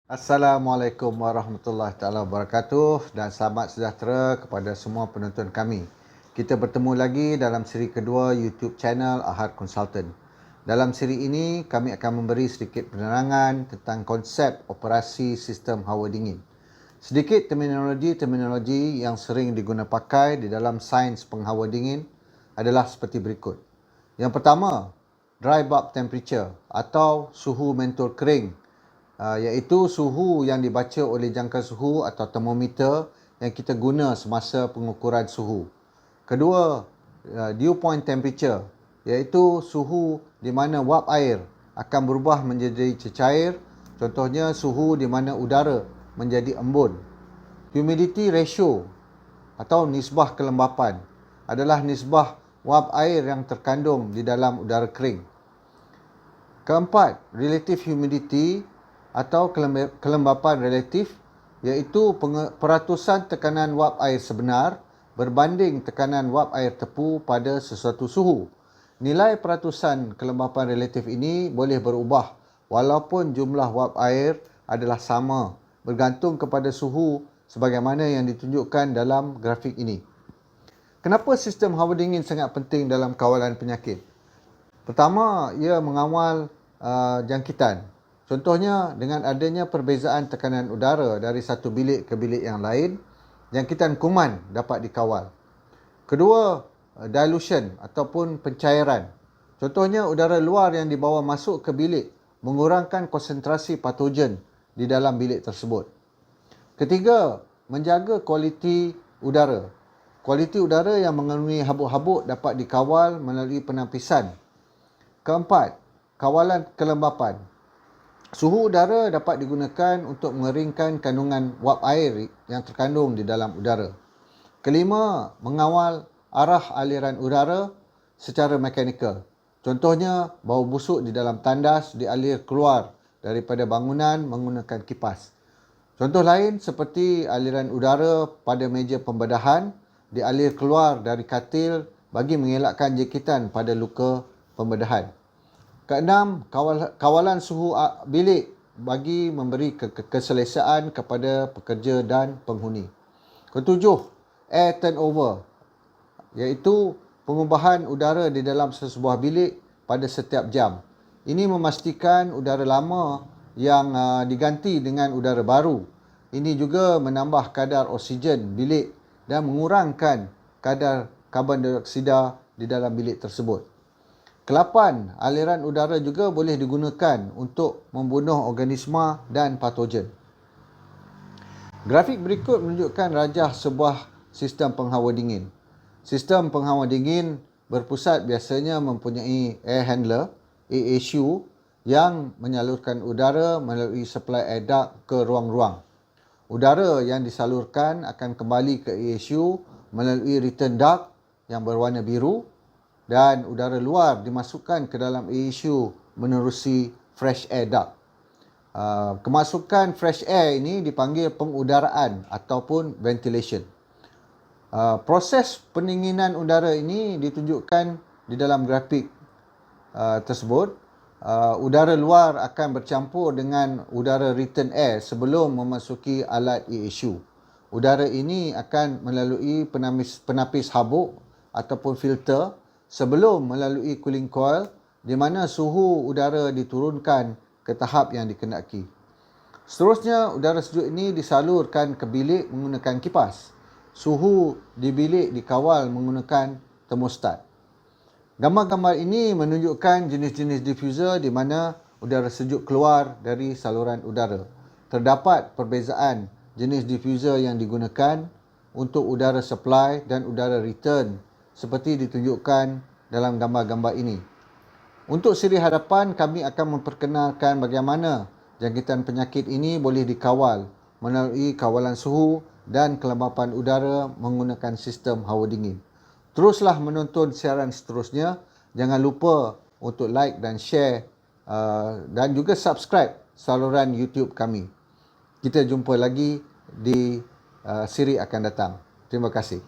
Assalamualaikum warahmatullahi taala wabarakatuh dan selamat sejahtera kepada semua penonton kami. Kita bertemu lagi dalam siri kedua YouTube channel Ahad Consultant. Dalam siri ini kami akan memberi sedikit penerangan tentang konsep operasi sistem hawa dingin. Sedikit terminologi yang sering digunakan pakai di dalam sains penghawa dingin adalah seperti berikut. Yang pertama, dry bulb temperature atau suhu mentol kering, iaitu suhu yang dibaca oleh jangka suhu atau termometer yang kita guna semasa pengukuran suhu. Kedua, dew point temperature, iaitu suhu di mana wap air akan berubah menjadi cecair, contohnya suhu di mana udara menjadi embun. Humidity ratio atau nisbah kelembapan adalah nisbah wap air yang terkandung di dalam udara kering. Keempat, relative humidity atau kelembapan relatif, iaitu peratusan tekanan wap air sebenar berbanding tekanan wap air tepu pada sesuatu suhu. Nilai peratusan kelembapan relatif ini boleh berubah walaupun jumlah wap air adalah sama, bergantung kepada suhu sebagaimana yang ditunjukkan dalam grafik ini. Kenapa sistem hawa dingin sangat penting dalam kawalan penyakit? Pertama, ia mengawal jangkitan. Contohnya, dengan adanya perbezaan tekanan udara dari satu bilik ke bilik yang lain, jangkitan kuman dapat dikawal. Kedua, dilution ataupun pencairan. Contohnya, udara luar yang dibawa masuk ke bilik mengurangkan konsentrasi patogen di dalam bilik tersebut. Ketiga, menjaga kualiti udara. Kualiti udara yang mengandungi habuk-habuk dapat dikawal melalui penapisan. Keempat, kawalan kelembapan. Suhu udara dapat digunakan untuk mengeringkan kandungan wap air yang terkandung di dalam udara. Kelima, mengawal arah aliran udara secara mekanikal. Contohnya, bau busuk di dalam tandas dialir keluar daripada bangunan menggunakan kipas. Contoh lain seperti aliran udara pada meja pembedahan dialir keluar dari katil bagi mengelakkan jangkitan pada luka pembedahan. Keenam, kawalan suhu bilik bagi memberi keselesaan kepada pekerja dan penghuni. Ketujuh, air turnover, iaitu pengubahan udara di dalam sesebuah bilik pada setiap jam. Ini memastikan udara lama yang diganti dengan udara baru. Ini juga menambah kadar oksigen bilik dan mengurangkan kadar karbon dioksida di dalam bilik tersebut. Kelapan, aliran udara juga boleh digunakan untuk membunuh organisma dan patogen. Grafik berikut menunjukkan rajah sebuah sistem penghawa dingin. Sistem penghawa dingin berpusat biasanya mempunyai air handler, AHU, yang menyalurkan udara melalui supply air duct ke ruang-ruang. Udara yang disalurkan akan kembali ke AHU melalui return duct yang berwarna biru dan udara luar dimasukkan ke dalam AHU menerusi fresh air duct. Kemasukan fresh air ini dipanggil pengudaraan ataupun ventilation. Proses pendinginan udara ini ditunjukkan di dalam grafik tersebut. Udara luar akan bercampur dengan udara return air sebelum memasuki alat AHU. Udara ini akan melalui penapis habuk ataupun filter sebelum melalui cooling coil di mana suhu udara diturunkan ke tahap yang dikehendaki. Seterusnya, udara sejuk ini disalurkan ke bilik menggunakan kipas. Suhu di bilik dikawal menggunakan termostat. Gambar-gambar ini menunjukkan jenis-jenis diffuser di mana udara sejuk keluar dari saluran udara. Terdapat perbezaan jenis diffuser yang digunakan untuk udara supply dan udara return seperti ditunjukkan dalam gambar-gambar ini. Untuk siri hadapan, kami akan memperkenalkan bagaimana jangkitan penyakit ini boleh dikawal melalui kawalan suhu dan kelembapan udara menggunakan sistem hawa dingin. Teruslah menonton siaran seterusnya. Jangan lupa untuk like dan share dan juga subscribe saluran YouTube kami. Kita jumpa lagi di siri akan datang. Terima kasih.